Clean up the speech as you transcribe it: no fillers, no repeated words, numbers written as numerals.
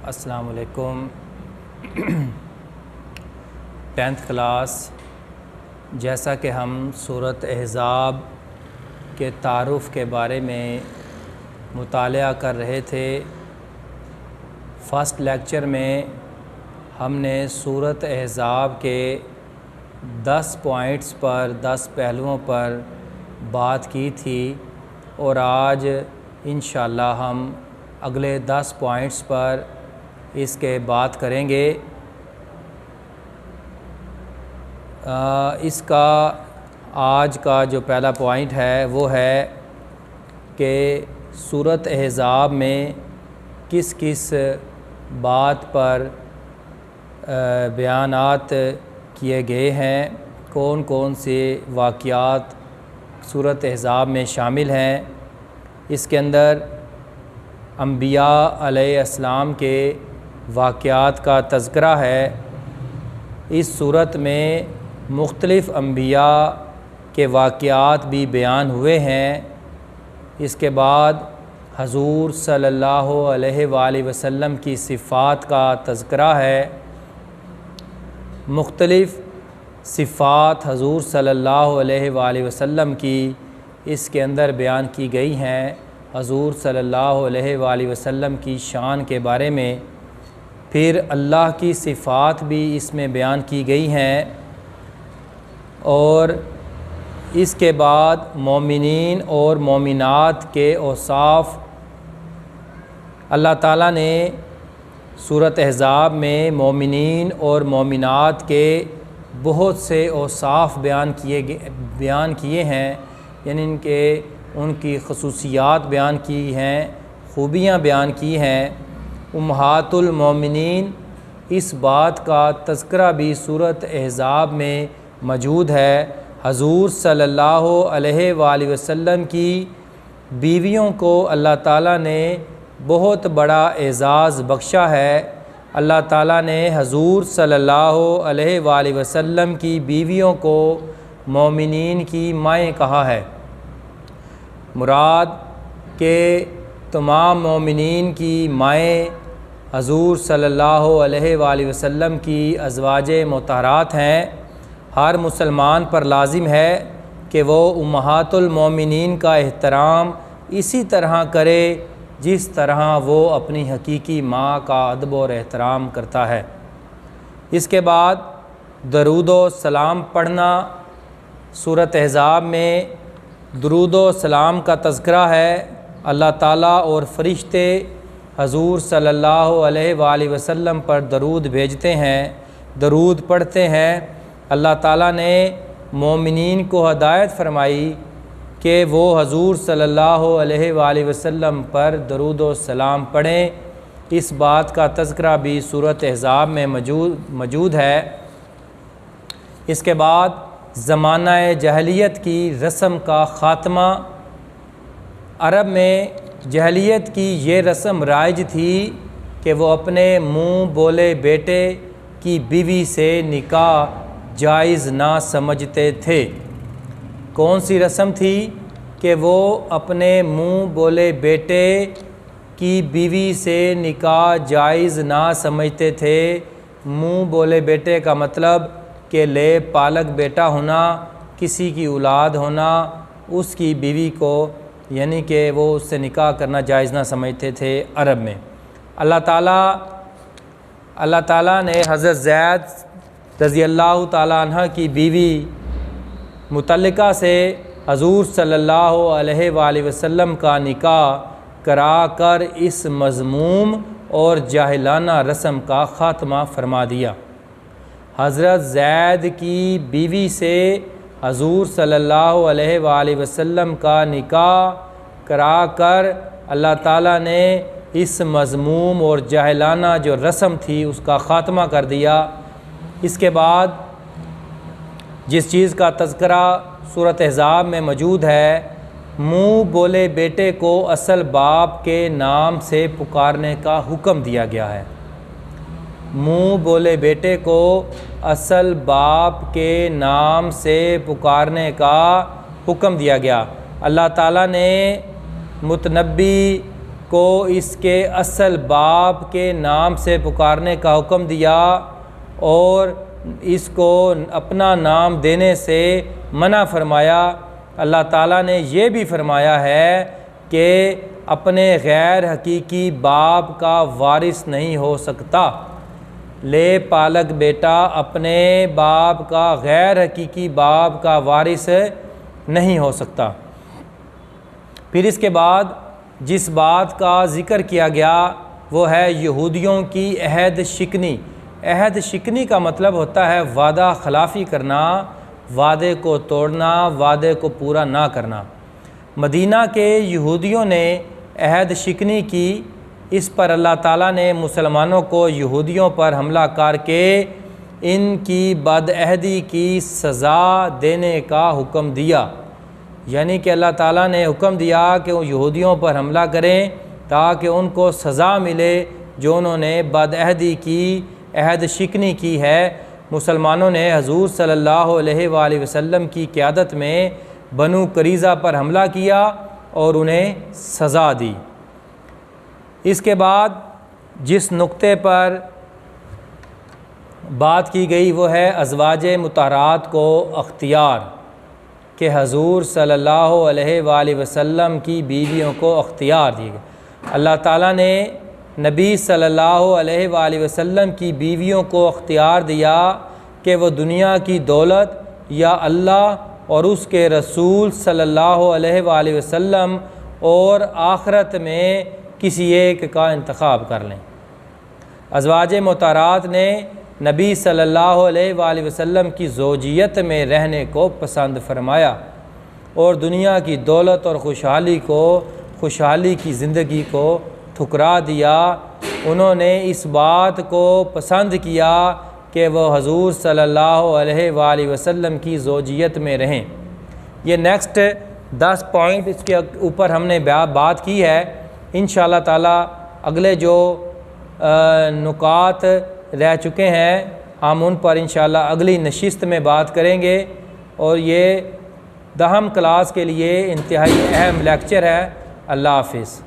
السلام علیکم۔ 10th class, جیسا کہ ہم سورۃ احزاب کے تعارف کے بارے میں مطالعہ کر رہے تھے، فرسٹ لیکچر میں ہم نے سورۃ احزاب کے 10 پوائنٹس پر 10 پہلوؤں پر بات کی تھی، اور آج انشاءاللہ ہم اگلے 10 پوائنٹس پر اس کے بات کریں گے۔ اس کا آج کا جو پہلا پوائنٹ ہے وہ ہے کہ سورۃ احزاب میں کس کس بات پر بیانات کیے گئے ہیں، کون کون سے واقعات سورۃ احزاب میں شامل ہیں۔ اس کے اندر انبیاء علیہ السلام کے واقعات کا تذکرہ ہے۔ اس صورت میں مختلف انبیاء کے واقعات بھی بیان ہوئے ہیں۔ اس کے بعد حضور صلی اللہ علیہ وآلہ وسلم کی صفات کا تذکرہ ہے۔ مختلف صفات حضور صلی اللہ علیہ وآلہ وسلم کی اس کے اندر بیان کی گئی ہیں۔ حضور صلی اللہ علیہ وآلہ وسلم کی شان کے بارے میں، پھر اللہ کی صفات بھی اس میں بیان کی گئی ہیں، اور اس کے بعد مومنین اور مومنات کے اوصاف اللہ تعالیٰ نے سورۃ احزاب میں مومنین اور مومنات کے بہت سے اوصاف بیان کیے ہیں، یعنی ان کی خصوصیات بیان کی ہیں، خوبیاں بیان کی ہیں۔ امہات المومنین، اس بات کا تذکرہ بھی سورۃ احزاب میں موجود ہے۔ حضور صلی اللہ علیہ وآلہ وسلم کی بیویوں کو اللہ تعالیٰ نے بہت بڑا اعزاز بخشا ہے۔ اللہ تعالیٰ نے حضور صلی اللہ علیہ وآلہ وسلم کی بیویوں کو مومنین کی مائیں کہا ہے۔ مراد کہ تمام مومنین کی مائیں حضور صلی اللہ علیہ وآلہ وسلم کی ازواج مطہرات ہیں۔ ہر مسلمان پر لازم ہے کہ وہ امہات المومنین کا احترام اسی طرح کرے جس طرح وہ اپنی حقیقی ماں کا ادب اور احترام کرتا ہے۔ اس کے بعد درود و سلام پڑھنا۔ سورۃ احزاب میں درود و سلام کا تذکرہ ہے۔ اللہ تعالیٰ اور فرشتے حضور صلی اللہ علیہ وآلہ وسلم پر درود بھیجتے ہیں، درود پڑھتے ہیں۔ اللہ تعالیٰ نے مومنین کو ہدایت فرمائی کہ وہ حضور صلی اللہ علیہ وآلہ وسلم پر درود و سلام پڑھیں۔ اس بات کا تذکرہ بھی سورۃ احزاب میں موجود ہے۔ اس کے بعد زمانہ جاہلیت کی رسم کا خاتمہ۔ عرب میں جاہلیت کی یہ رسم رائج تھی کہ وہ اپنے منہ بولے بیٹے کی بیوی سے نکاح جائز نہ سمجھتے تھے۔ کون سی رسم تھی؟ کہ وہ اپنے منہ بولے بیٹے کی بیوی سے نکاح جائز نہ سمجھتے تھے۔ منہ بولے بیٹے کا مطلب کہ لے پالک بیٹا ہونا، کسی کی اولاد ہونا، اس کی بیوی کو، یعنی کہ وہ اس سے نکاح کرنا جائز نہ سمجھتے تھے عرب میں۔ اللہ تعالیٰ نے حضرت زید رضی اللہ تعالیٰ عنہ کی بیوی مطلقہ سے حضور صلی اللہ علیہ وآلہ وسلم کا نکاح کرا کر اس مذموم اور جاہلانہ رسم کا خاتمہ فرما دیا۔ حضرت زید کی بیوی سے حضور صلی اللہ علیہ وآلہ وسلم کا نکاح کرا کر اللہ تعالیٰ نے اس مذموم اور جاہلانہ جو رسم تھی اس کا خاتمہ کر دیا۔ اس کے بعد جس چیز کا تذکرہ سورۃ احزاب میں موجود ہے، منہ بولے بیٹے کو اصل باپ کے نام سے پکارنے کا حکم دیا گیا ہے۔ منہ بولے بیٹے کو اصل باپ کے نام سے پکارنے کا حکم دیا گیا۔ اللہ تعالیٰ نے متنبی کو اس کے اصل باپ کے نام سے پکارنے کا حکم دیا اور اس کو اپنا نام دینے سے منع فرمایا۔ اللہ تعالیٰ نے یہ بھی فرمایا ہے کہ اپنے غیر حقیقی باپ کا وارث نہیں ہو سکتا۔ لے پالک بیٹا اپنے باپ کا غیر حقیقی باپ کا وارث نہیں ہو سکتا۔ پھر اس کے بعد جس بات کا ذکر کیا گیا وہ ہے یہودیوں کی عہد شکنی۔ عہد شکنی کا مطلب ہوتا ہے وعدہ خلافی کرنا، وعدے کو توڑنا، وعدے کو پورا نہ کرنا۔ مدینہ کے یہودیوں نے عہد شکنی کی، اس پر اللہ تعالیٰ نے مسلمانوں کو یہودیوں پر حملہ کر کے ان کی بد عہدی کی سزا دینے کا حکم دیا۔ یعنی کہ اللہ تعالیٰ نے حکم دیا کہ وہ یہودیوں پر حملہ کریں تاکہ ان کو سزا ملے جو انہوں نے بد عہدی کی، عہد شکنی کی ہے۔ مسلمانوں نے حضور صلی اللہ علیہ وآلہ وسلم کی قیادت میں بنو قریظہ پر حملہ کیا اور انہیں سزا دی۔ اس کے بعد جس نقطے پر بات کی گئی وہ ہے ازواج مطہرات کو اختیار، کہ حضور صلی اللہ علیہ وآلہ وسلم کی بیویوں کو اختیار دیے گئے۔ اللہ تعالیٰ نے نبی صلی اللہ علیہ وآلہ وسلم کی بیویوں کو اختیار دیا کہ وہ دنیا کی دولت یا اللہ اور اس کے رسول صلی اللہ علیہ وآلہ وسلم اور آخرت میں کسی ایک کا انتخاب کر لیں۔ ازواج مطہرات نے نبی صلی اللہ علیہ وآلہ وسلم کی زوجیت میں رہنے کو پسند فرمایا اور دنیا کی دولت اور خوشحالی کی زندگی کو ٹھکرا دیا۔ انہوں نے اس بات کو پسند کیا کہ وہ حضور صلی اللہ علیہ وآلہ وسلم کی زوجیت میں رہیں۔ یہ نیکسٹ 10 پوائنٹ اس کے اوپر ہم نے بات کی ہے۔ انشاءاللہ تعالی اگلے جو نکات رہ چکے ہیں ہم ان پر انشاءاللہ اگلی نشست میں بات کریں گے، اور یہ 10 کلاس کے لیے انتہائی اہم لیکچر ہے۔ اللہ حافظ۔